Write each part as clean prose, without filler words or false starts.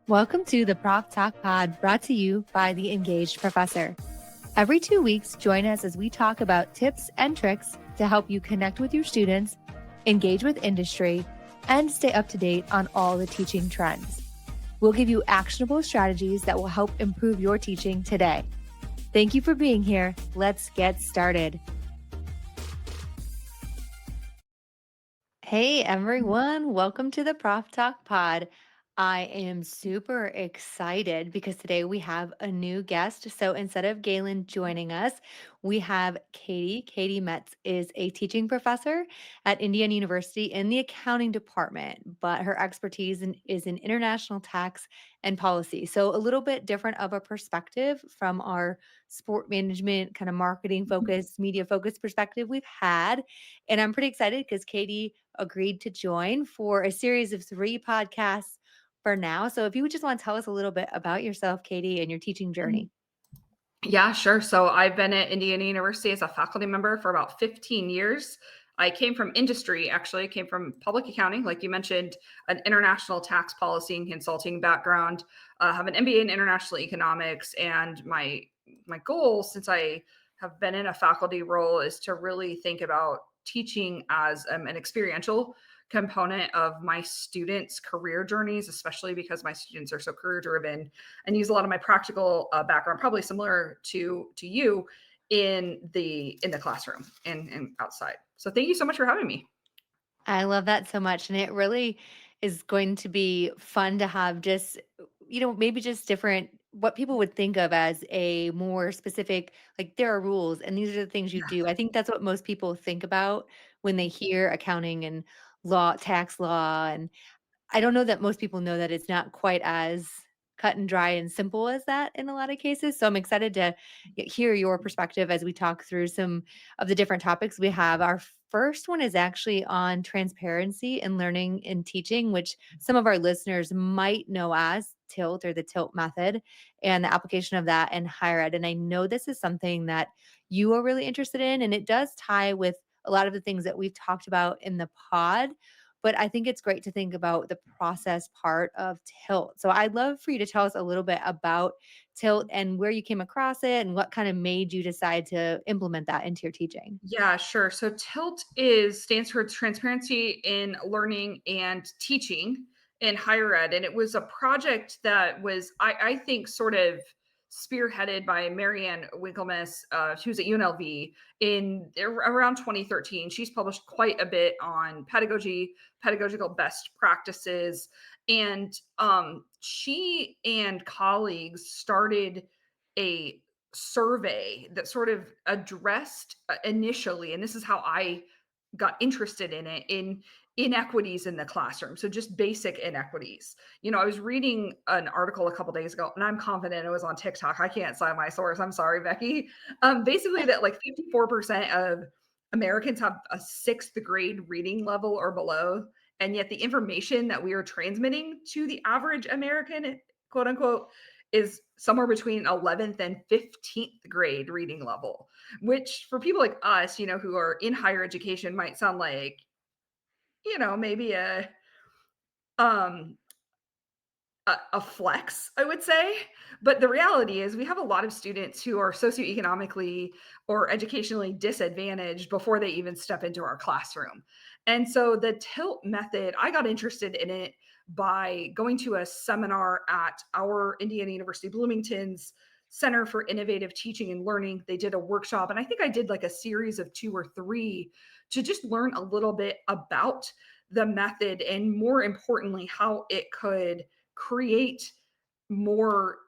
Welcome to the Prof Talk Pod, brought to you by the Engaged Professor. Every 2 weeks, join us as we talk about tips and tricks to help you connect with your students, engage with industry, and stay up to date on all the teaching trends. We'll give you actionable strategies that will help improve your teaching today. Thank you for being here. Let's get started. Hey everyone, welcome to the Prof Talk Pod. I am super excited because today we have a new guest. So instead of Galen joining us, we have Katie. Katie Metz is a teaching professor at Indiana University in the accounting department, but her expertise is in international tax and policy. So a little bit different of a perspective from our sport management, kind of marketing focused, media focused perspective we've had. And I'm pretty excited because Katie agreed to join for a series of 3 podcasts for now. So if you would just want to tell us a little bit about yourself, Katie, and your teaching journey. Yeah, sure. So I've been at Indiana University as a faculty member for about 15 years. I came from industry, actually. I came from public accounting, like you mentioned, an international tax policy and consulting background. Have an MBA in international economics, and my goal, since I have been in a faculty role, is to really think about teaching as an experiential component of my students' career journeys, especially because my students are so career driven, and use a lot of my practical background, probably similar to you, in the classroom and outside. So thank you so much for having me. I love that so much. And it really is going to be fun to have just, maybe just different what people would think of as a more specific, like there are rules and these are the things you Yeah. do. I think that's what most people think about when they hear accounting and law, tax law. And I don't know that most people know that it's not quite as cut and dry and simple as that in a lot of cases. So I'm excited to hear your perspective as we talk through some of the different topics we have. Our first one is actually on transparency and learning and teaching, which some of our listeners might know as TILT or the TILT method and the application of that in higher ed. And I know this is something that you are really interested in, and it does tie with a lot of the things that we've talked about in the pod, but I think it's great to think about the process part of Tilt. So I'd love for you to tell us a little bit about Tilt and where you came across it and what kind of made you decide to implement that into your teaching. Yeah, sure. So TILT is stands for Transparency in Learning and Teaching in Higher Ed. And it was a project that was, I think, sort of spearheaded by Marianne Winklemas, she was at UNLV in around 2013. She's published quite a bit on pedagogy, pedagogical best practices. And she and colleagues started a survey that sort of addressed initially, and this is how I got interested in it, in inequities in the classroom. So just basic inequities. I was reading an article a couple days ago, and I'm confident it was on TikTok. I can't cite my source. I'm sorry, Becky. Basically, that like 54% of Americans have a sixth grade reading level or below, and yet the information that we are transmitting to the average American, quote unquote, is somewhere between 11th and 15th grade reading level, which for people like us, who are in higher education might sound like, maybe um a flex, I would say. But the reality is we have a lot of students who are socioeconomically or educationally disadvantaged before they even step into our classroom. And so the tilt method, I got interested in it by going to a seminar at our Indiana University Bloomington's Center for Innovative Teaching and Learning. They did a workshop, and I think I did like a series of 2 or 3 to just learn a little bit about the method, and more importantly, how it could create more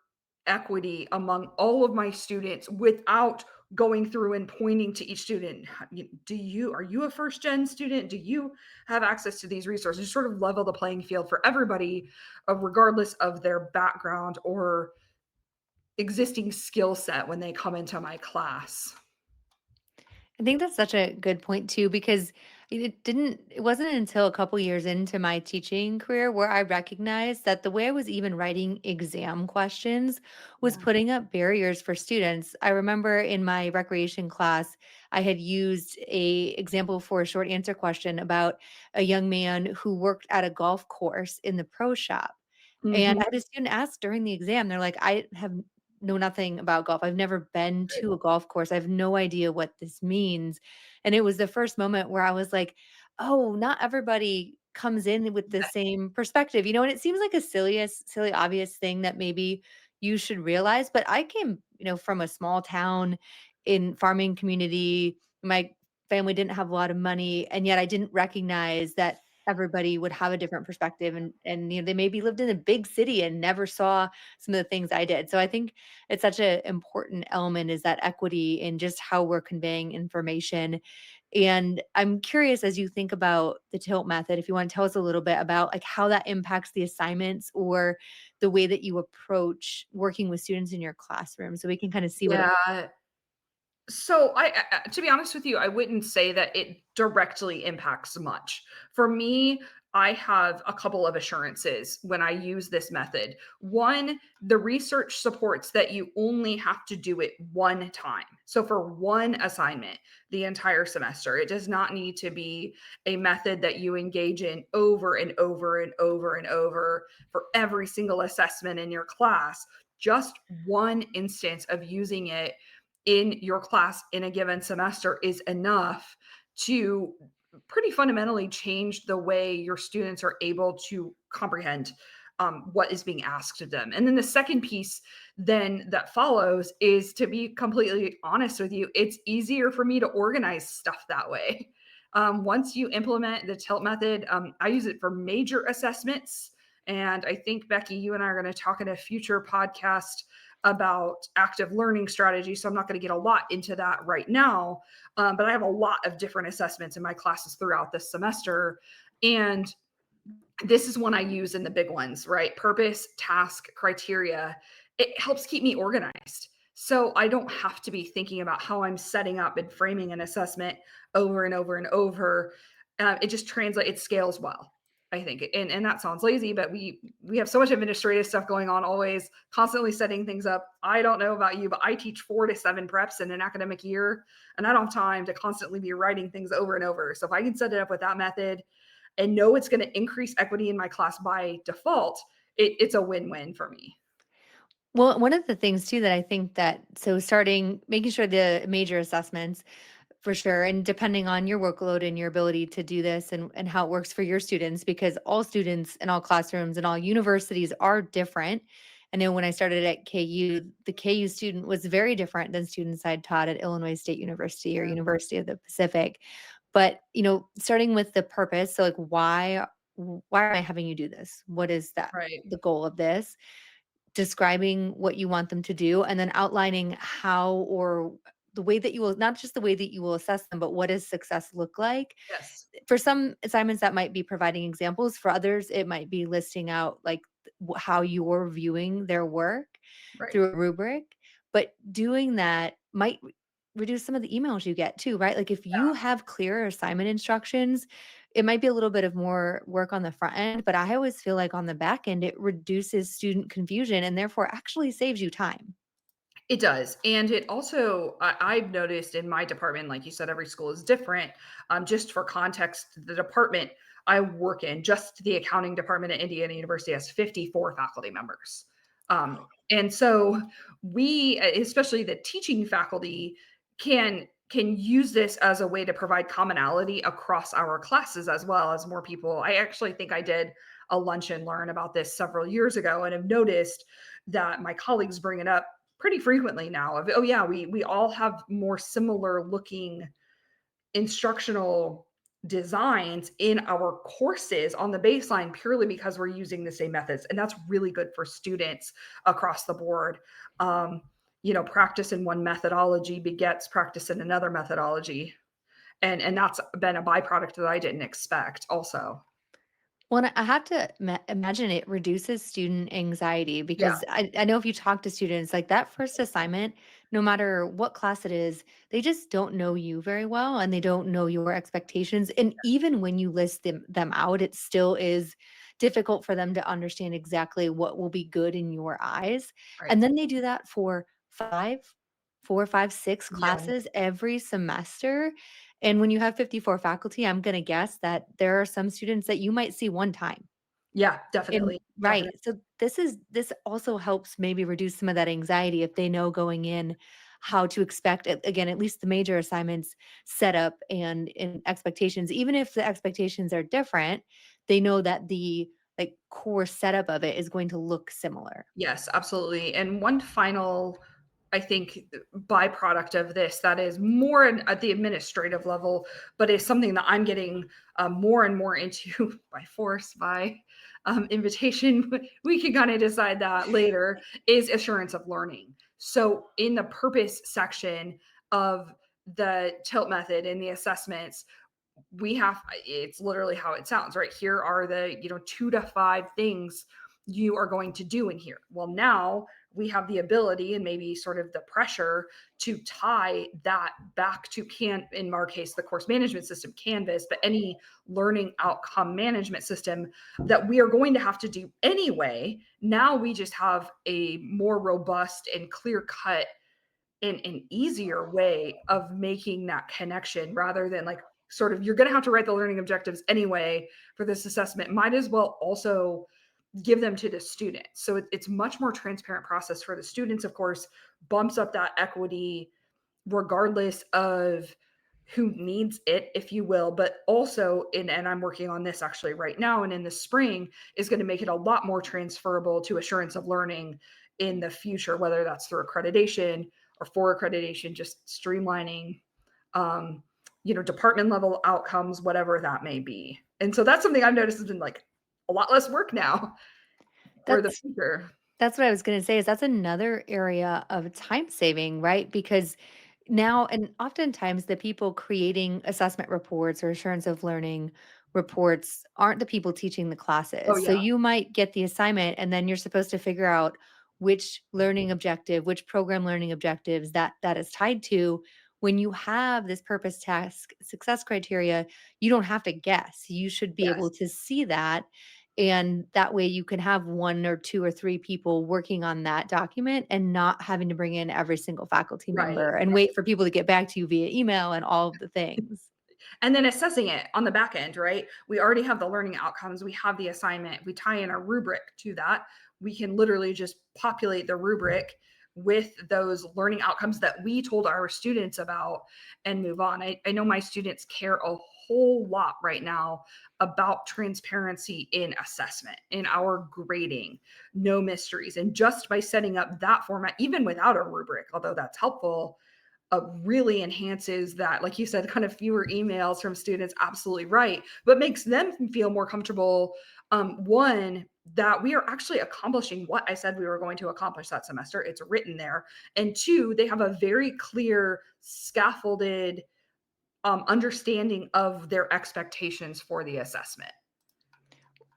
equity among all of my students without going through and pointing to each student. Are you a first gen student? Do you have access to these resources? Sort of level the playing field for everybody, regardless of their background or existing skill set when they come into my class. I think that's such a good point too, because it wasn't until a couple years into my teaching career where I recognized that the way I was even writing exam questions was Yeah. putting up barriers for students. I remember in my recreation class, I had used a example for a short answer question about a young man who worked at a golf course in the pro shop. And Mhm. I had a student ask during the exam, they're like, "I know nothing about golf. I've never been Right. to a golf course. I have no idea what this means." And it was the first moment where I was like, "Oh, not everybody comes in with the Yes. same perspective." And it seems like a silly, obvious thing that maybe you should realize, but I came, from a small town in farming community. My family didn't have a lot of money, and yet I didn't recognize that everybody would have a different perspective, and they maybe lived in a big city and never saw some of the things I did. So I think it's such an important element is that equity in just how we're conveying information. And I'm curious, as you think about the tilt method, if you want to tell us a little bit about like how that impacts the assignments or the way that you approach working with students in your classroom so we can kind of see what it. Yeah. So to be honest with you, I wouldn't say that it directly impacts much. For me, I have a couple of assurances when I use this method. One, the research supports that you only have to do it one time. So for one assignment, the entire semester, it does not need to be a method that you engage in over and over and over and over for every single assessment in your class. Just one instance of using it in your class in a given semester is enough to pretty fundamentally change the way your students are able to comprehend what is being asked of them. And then the second piece then that follows is to be completely honest with you, it's easier for me to organize stuff that way. Once you implement the tilt method, I use it for major assessments. And I think, Becky, you and I are going to talk in a future podcast about active learning strategy. So I'm not going to get a lot into that right now. But I have a lot of different assessments in my classes throughout this semester. And this is one I use in the big ones, right? Purpose, task, criteria. It helps keep me organized. So I don't have to be thinking about how I'm setting up and framing an assessment over and over and over. It just translates, it scales well. I think, and that sounds lazy, but we have so much administrative stuff going on, always constantly setting things up. I don't know about you, but I teach 4 to 7 preps in an academic year, and I don't have time to constantly be writing things over and over. So if I can set it up with that method, and know it's going to increase equity in my class by default, it's a win-win for me. Well, one of the things too that I think that so starting making sure the major assessments for sure, and depending on your workload and your ability to do this and how it works for your students, because all students in all classrooms and all universities are different. I know when I started at KU, the KU student was very different than students I'd taught at Illinois State University or Yeah, University of the Pacific. But, starting with the purpose, so like why am I having you do this? What is that right. the goal of this? Describing what you want them to do, and then outlining how or the way that you will not just the way that you will assess them, but what does success look like? Yes. For some assignments, that might be providing examples. For others, it might be listing out, like, how you're viewing their work Right. through a rubric, but doing that might reduce some of the emails you get too, right? Like, if you have clear assignment instructions, it might be a little bit of more work on the front end, but I always feel like on the back end, it reduces student confusion and therefore actually saves you time. It does. And it also, I've noticed in my department, like you said, every school is different. Just for context, the department I work in, just the accounting department at Indiana University, has 54 faculty members. And so we, especially the teaching faculty, can use this as a way to provide commonality across our classes as well as more people. I actually think I did a lunch and learn about this several years ago and have noticed that my colleagues bring it up pretty frequently now of, oh yeah, we all have more similar looking instructional designs in our courses on the baseline purely because we're using the same methods, and that's really good for students across the board. um, Practice in one methodology begets practice in another methodology, and that's been a byproduct that I didn't expect also. Well, and I have to imagine it reduces student anxiety Yeah. because I know if you talk to students, like that first assignment, no matter what class it is, they just don't know you very well and they don't know your expectations. And even when you list them out, it still is difficult for them to understand exactly what will be good in your eyes. Right. And then they do that for 4, 5, 6 Yeah. classes every semester. And when you have 54 faculty, I'm gonna guess that there are some students that you might see one time. Yeah, And definitely, right, definitely. so this also helps maybe reduce some of that anxiety if they know going in how to expect it again, at least the major assignments setup and expectations. Even if the expectations are different, they know that the, like, core setup of it is going to look similar. Yes, absolutely. And one final, I think, byproduct of this that is more at the administrative level, but is something that I'm getting more and more into by force, by invitation. We can kind of decide that later, is assurance of learning. So, in the purpose section of the tilt method and the assessments, we have it's literally how it sounds, right? Here are the, 2 to 5 things you are going to do in here. Well, now we have the ability and maybe sort of the pressure to tie that back to in our case, the course management system, Canvas, but any learning outcome management system that we are going to have to do anyway. Now we just have a more robust and clear cut an easier way of making that connection rather than like sort of you're going to have to write the learning objectives anyway for this assessment, might as well also give them to the students. So it's much more transparent process for the students, of course, bumps up that equity regardless of who needs it, if you will, but also and I'm working on this actually right now and in the spring is going to make it a lot more transferable to assurance of learning in the future, whether that's through accreditation or for accreditation, just streamlining um, department level outcomes, whatever that may be. And so that's something I've noticed has been like a lot less work now for the That's future. That's what I was gonna say is that's another area of time saving, right? Because now and oftentimes the people creating assessment reports or assurance of learning reports aren't the people teaching the Oh classes. So yeah. you might get the assignment and then you're supposed to figure out which learning objective, which program learning objectives that is tied to. When you have this purpose task success criteria, you don't have to guess. You should be able Yes. to see that and that way you can have 1 or 2 or 3 people working on that document and not having to bring in every single faculty Right. member and wait for people to get back to you via email and all of the things. And then assessing it on the back end, right? We already have the learning outcomes, we have the assignment, we tie in a rubric to that. We can literally just populate the rubric with those learning outcomes that we told our students about and move on. I know my students care a whole lot right now about transparency in assessment, in our grading, no mysteries. And just by setting up that format, even without a rubric, although that's helpful, really enhances that, like you said, kind of fewer emails from students, absolutely right, but makes them feel more comfortable. One, that we are actually accomplishing what I said we were going to accomplish that semester. It's written there. And two, they have a very clear, scaffolded understanding of their expectations for the assessment.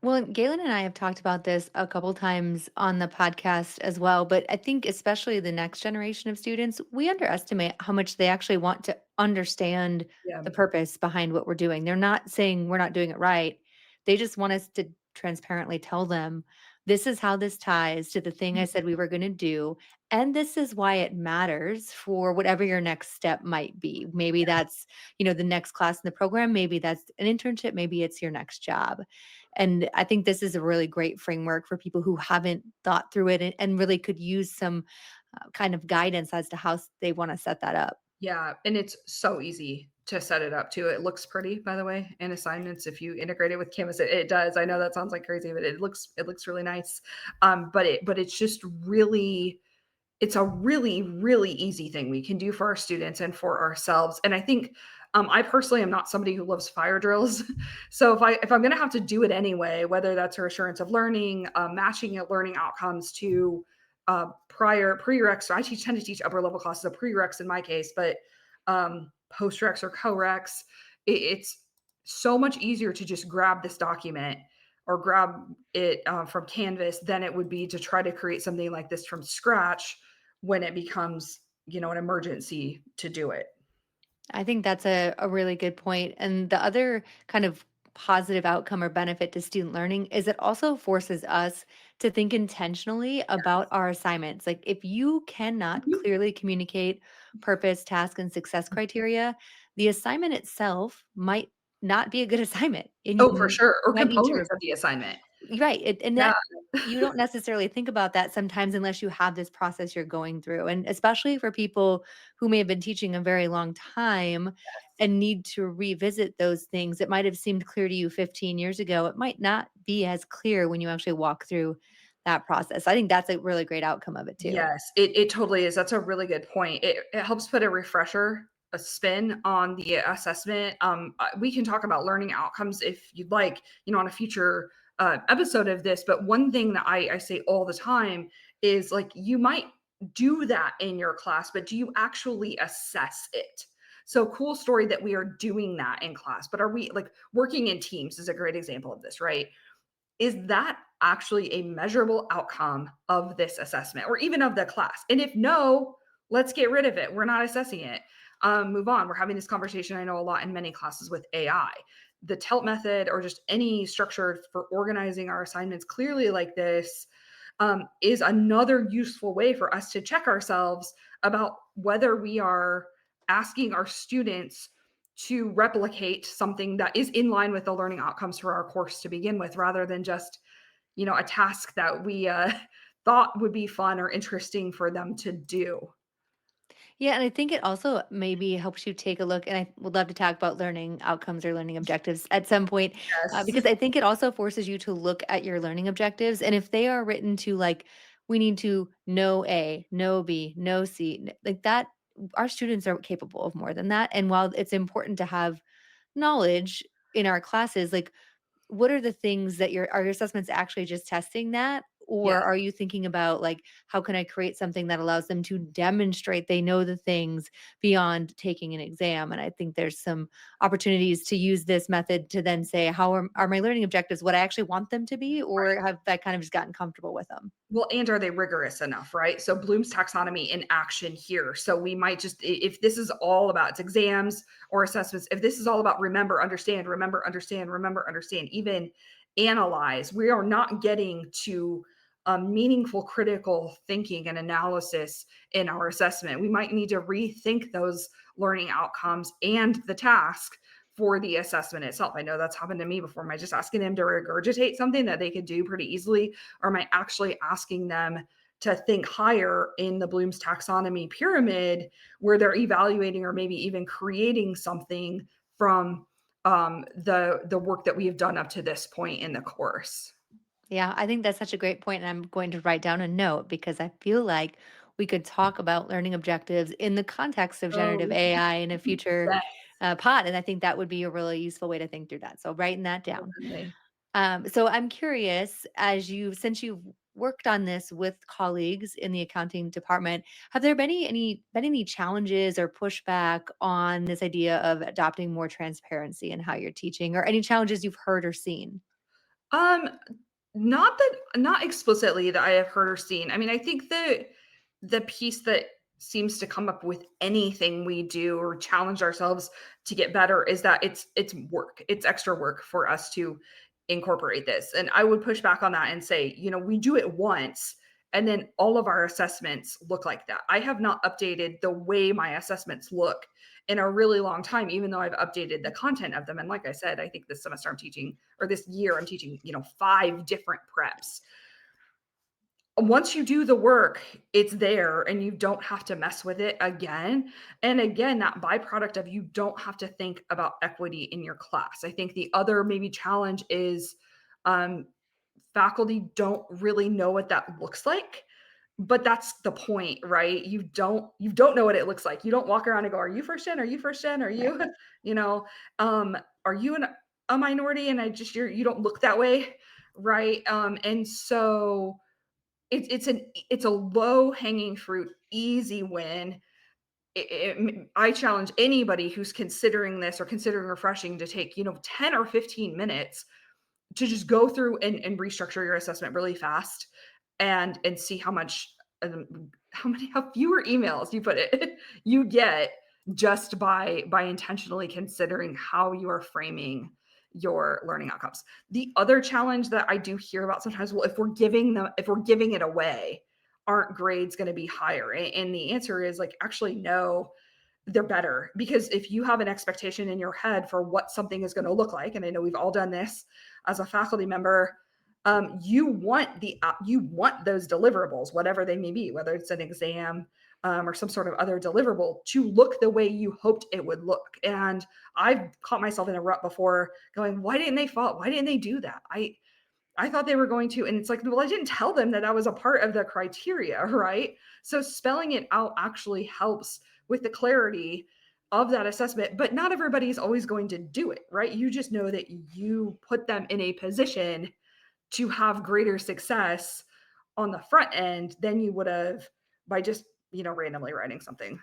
Well, Galen and I have talked about this a couple times on the podcast as well, but I think especially the next generation of students, we underestimate how much they actually want to understand Yeah. the purpose behind what we're doing. They're not saying we're not doing it right. They just want us to transparently tell them this is how this ties to the thing I said we were going to do. And this is why it matters for whatever your next step might be. Maybe that's, the next class in the program. Maybe that's an internship. Maybe it's your next job. And I think this is a really great framework for people who haven't thought through it and really could use some kind of guidance as to how they want to set that up. Yeah, and it's so easy to set it up too. It looks pretty, by the way, in assignments. If you integrate it with Canvas, it does. I know that sounds like crazy, but it looks really nice. But it's just really it's a really, really easy thing we can do for our students and for ourselves. And I think I personally am not somebody who loves fire drills. So if I'm going to have to do it anyway, whether that's our assurance of learning, matching it learning outcomes to prior prereqs. So I tend to teach upper level classes, so prereqs in my case, but postreqs or coreqs. It's so much easier to just grab this document or grab it from Canvas than it would be to try to create something like this from scratch when it becomes, an emergency to do it. I think that's a really good point. And the other kind of positive outcome or benefit to student learning is it also forces us to think intentionally about our assignments. Like if you cannot Mhm. clearly communicate purpose, task, and success criteria, the assignment itself might not be a good assignment and Oh, for you sure, or might need to components of the assignment. Right, and Yeah. that you don't necessarily think about that sometimes unless you have this process you're going through, and especially for people who may have been teaching a very long time and need to revisit those things that might have seemed clear to you 15 years ago, it might not be as clear when you actually walk through that process. I think that's a really great outcome of it too. Yes, it totally is. That's a really good point. It helps put a refresher, a spin on the assessment. We can talk about learning outcomes if you'd like, on a future episode of this. But one thing that I say all the time is like you might do that in your class, but do you actually assess it? So cool story that we are doing that in class, but are we like working in teams is a great example of this, right? Is that actually a measurable outcome of this assessment or even of the class? And if no, let's get rid of it. We're not assessing it. Move on. We're having this conversation, I know, a lot in many classes with AI. The TELT method or just any structure for organizing our assignments clearly like this is another useful way for us to check ourselves about whether we are asking our students to replicate something that is in line with the learning outcomes for our course to begin with, rather than just, a task that we thought would be fun or interesting for them to do. Yeah, and I think it also maybe helps you take a look, and I would love to talk about learning outcomes or learning objectives at some point, Yes. because I think it also forces you to look at your learning objectives, and if they are written to like, we need to know A, know B, know C, like that, our students are capable of more than that. And while it's important to have knowledge in our classes, like what are the things that your assessments actually just testing that? Or Yes. are you thinking about like, how can I create something that allows them to demonstrate they know the things beyond taking an exam? And I think there's some opportunities to use this method to then say, how are my learning objectives what I actually want them to be? Or have I kind of just gotten comfortable with them? Well, and are they rigorous enough, right? So Bloom's taxonomy in action here. So we might just, if this is all about it's exams or assessments, if this is all about remember, understand, remember, understand, even analyze, we are not getting to meaningful critical thinking and analysis in our assessment. We might need to rethink those learning outcomes and the task for the assessment itself. I know that's happened to me before. Am I just asking them to regurgitate something that they could do pretty easily? Or am I actually asking them to think higher in the Bloom's taxonomy pyramid where they're evaluating or maybe even creating something from the work that we have done up to this point in the course? Yeah, I think that's such a great point, and I'm going to write down a note because I feel like we could talk about learning objectives in the context of Oh, generative AI in a future yeah, pod, and I think that would be a really useful way to think through that. So writing that down. definitely. So I'm curious, since you've worked on this with colleagues in the accounting department, have there been any challenges or pushback on this idea of adopting more transparency in how you're teaching, or any challenges you've heard or seen? Um, not explicitly that I have heard or seen. I mean, I think the piece that seems to come up with anything we do or challenge ourselves to get better is that it's work. It's extra work for us to incorporate this. And I would push back on that and say, we do it once and then all of our assessments look like that. I have not updated the way my assessments look in a really long time, even though I've updated the content of them. And like I said, I think this semester I'm teaching, or this year I'm teaching, 5 different preps. Once you do the work, it's there and you don't have to mess with it again. And again, that byproduct of you don't have to think about equity in your class. I think the other maybe challenge is um, faculty don't really know what that looks like, but that's the point, right? You don't know what it looks like. You don't walk around and go, are you first gen, are you first gen, are Right. you you know are you a minority, and you don't look that way, right? And so it's a low hanging fruit, easy win. I challenge anybody who's considering this or considering refreshing to take 10 or 15 minutes to just go through and restructure your assessment really fast and see how fewer emails, you put it, you get just by intentionally considering how you are framing your learning outcomes. The other challenge that I do hear about sometimes, well, if we're giving it away, aren't grades going to be higher? And the answer is like, actually, no, they're better, because if you have an expectation in your head for what something is going to look like, and I know we've all done this as a faculty member, you want those deliverables, whatever they may be, whether it's an exam, or some sort of other deliverable, to look the way you hoped it would look. And I've caught myself in a rut before, going, "Why didn't they fall? Why didn't they do that? I thought they were going to," and it's like, well, I didn't tell them that that was a part of the criteria, right? So spelling it out actually helps with the clarity of that assessment, but not everybody's always going to do it, right? You just know that you put them in a position to have greater success on the front end than you would have by just, randomly writing something.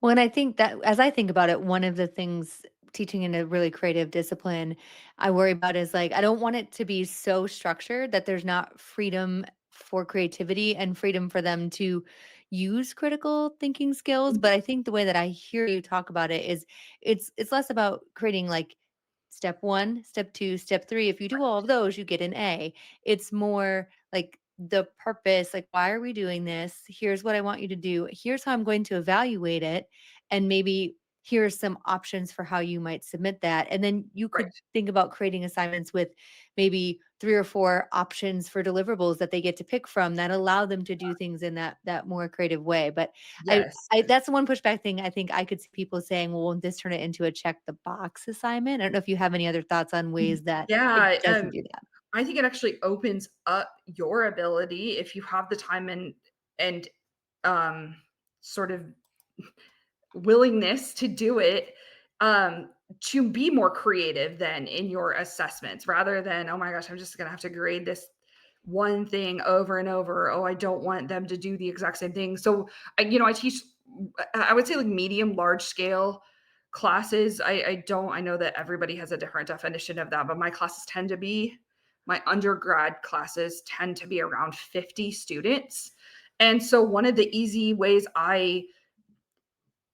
Well, and I think that as I think about it, one of the things teaching in a really creative discipline I worry about is like, I don't want it to be so structured that there's not freedom for creativity and freedom for them to use critical thinking skills. But I think the way that I hear you talk about it is it's less about creating like step 1, step 2, step 3. If you do all of those, you get an A. It's more like the purpose, like, why are we doing this? Here's what I want you to do. Here's how I'm going to evaluate it. And maybe here's some options for how you might submit that. And then you Right. could think about creating assignments with maybe 3 or 4 options for deliverables that they get to pick from that allow them to do things in that more creative way. But I Yes. I that's the one pushback thing I think I could see people saying, "Well, won't this turn it into a check the box assignment?" I don't know if you have any other thoughts on ways that it Yeah, doesn't do that. I think it actually opens up your ability if you have the time and um sort of willingness to do it, to be more creative then in your assessments rather than, oh my gosh, I'm just gonna have to grade this one thing over and over. Oh, I don't want them to do the exact same thing. So I teach, I would say, like medium, large scale classes. I know that everybody has a different definition of that, but my undergrad classes tend to be around 50 students. And so one of the easy ways I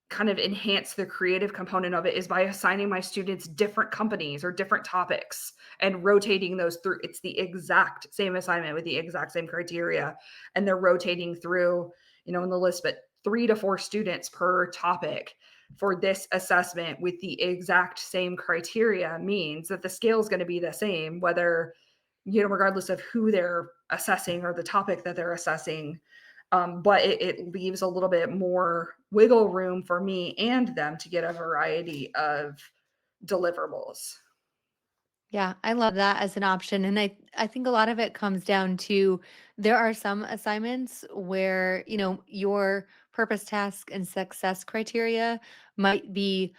kind of enhance the creative component of it is by assigning my students different companies or different topics and rotating those through. It's the exact same assignment with the exact same criteria, and they're rotating through, in the list, but 3 to 4 students per topic for this assessment with the exact same criteria means that the scale is going to be the same, whether, regardless of who they're assessing or the topic that they're assessing. But it leaves a little bit more wiggle room for me and them to get a variety of deliverables. Yeah, I love that as an option, and I think a lot of it comes down to there are some assignments where, your purpose, task, and success criteria might be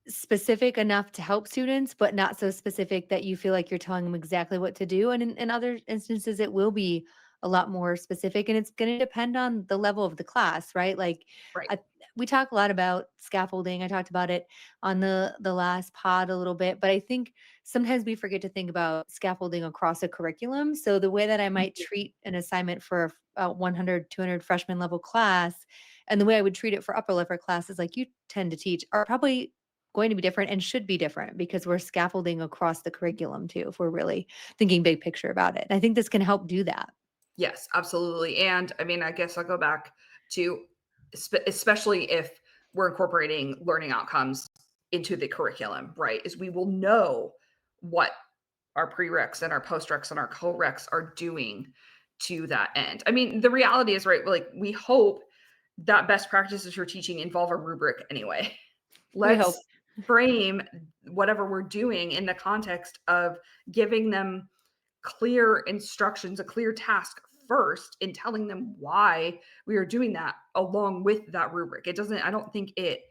specific enough to help students, but not so specific that you feel like you're telling them exactly what to do, and in other instances, it will be a lot more specific, and it's gonna depend on the level of the class, right? Like, Right. I we talk a lot about scaffolding, I talked about it on the last pod a little bit, but I think sometimes we forget to think about scaffolding across a curriculum. So the way that I might treat an assignment for a 100, 200 freshman level class and the way I would treat it for upper level classes like you tend to teach are probably going to be different and should be different because we're scaffolding across the curriculum too, if we're really thinking big picture about it. And I think this can help do that. Yes, absolutely. And I mean, I guess I'll go back to especially if we're incorporating learning outcomes into the curriculum, right? Is we will know what our prereqs and our postreqs and our co-reqs are doing to that end. I mean, the reality is, right, like we hope that best practices you're teaching involve a rubric anyway. We hope. Let's frame whatever we're doing in the context of giving them clear instructions, a clear task first, in telling them why we are doing that along with that rubric. I don't think it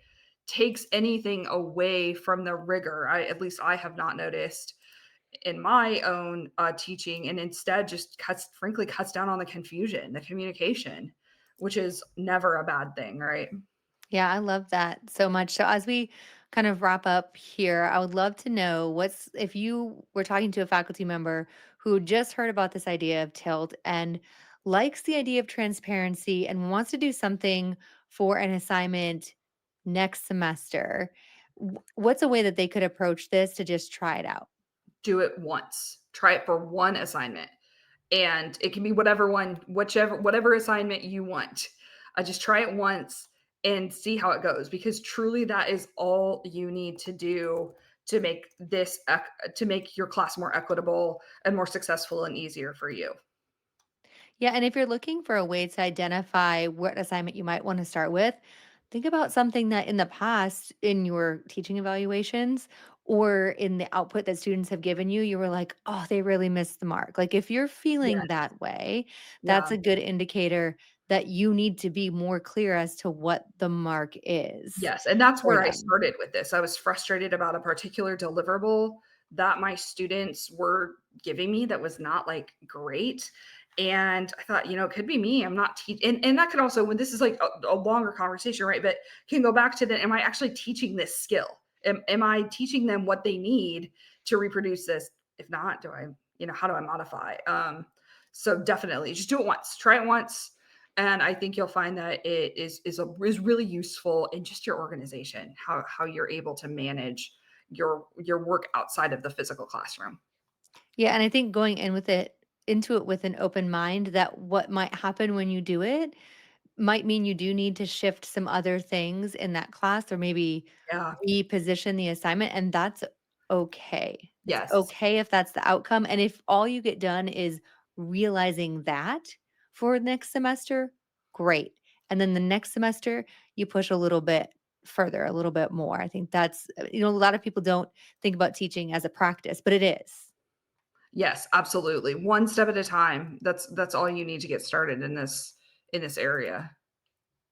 takes anything away from the rigor. At least I have not noticed in my own teaching, and instead just frankly cuts down on the confusion, the communication, which is never a bad thing, right? Yeah, I love that so much. So as we kind of wrap up here, I would love to know what's if you were talking to a faculty member who just heard about this idea of tilt and likes the idea of transparency and wants to do something for an assignment next semester, what's a way that they could approach this to just try it out? Do it once. Try it for one assignment. And it can be whatever assignment you want. Just try it once and see how it goes, because truly that is all you need to do to make to make your class more equitable and more successful and easier for you. Yeah, and if you're looking for a way to identify what assignment you might want to start with, think about something that in the past in your teaching evaluations or in the output that students have given you, you were like, oh, they really missed the mark. Like if you're feeling Yes. that way, that's Yeah. a good indicator that you need to be more clear as to what the mark is Yes, and that's for where I them. started with this. I was frustrated about a particular deliverable that my students were giving me that was not, like, great, and I thought, it could be me. I'm not and that could also, when this is, like, a longer conversation, right, but can go back to the, am I actually teaching this skill? Am I teaching them what they need to reproduce this? If not, do I, how do I modify? So definitely just do it once. Try it once, and I think you'll find that it is really useful in just your organization, how you're able to manage your work outside of the physical classroom. Yeah, and I think going in with it into it with an open mind that what might happen when you do it might mean you do need to shift some other things in that class or maybe Yeah. reposition the assignment, and that's okay. It's Yes. okay if that's the outcome, and if all you get done is realizing that for next semester, great. And then the next semester, you push a little bit further, a little bit more. I think that's a lot of people don't think about teaching as a practice, but it is. Yes, absolutely. One step at a time. That's all you need to get started in this area.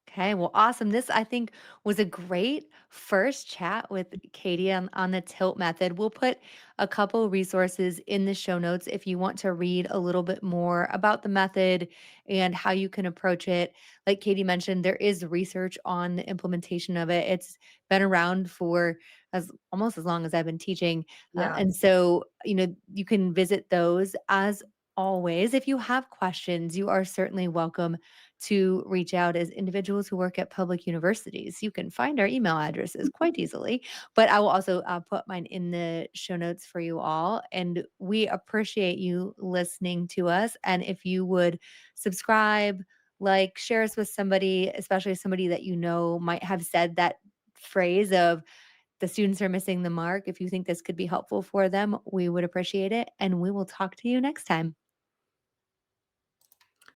Okay, well, awesome. This, I think, was a great first chat with Katie on the tilt method. We'll put a couple resources in the show notes if you want to read a little bit more about the method and how you can approach it. Like Katie mentioned, there is research on the implementation of it. It's been around for as almost as long as I've been teaching. Yeah. And so, you can visit those as always. If you have questions, you are certainly welcome to reach out as individuals who work at public universities. You can find our email addresses quite easily, but I will also put mine in the show notes for you all. And we appreciate you listening to us. And if you would subscribe, like, share us with somebody, especially somebody that might have said that phrase of the students are missing the mark. If you think this could be helpful for them, we would appreciate it. And we will talk to you next time.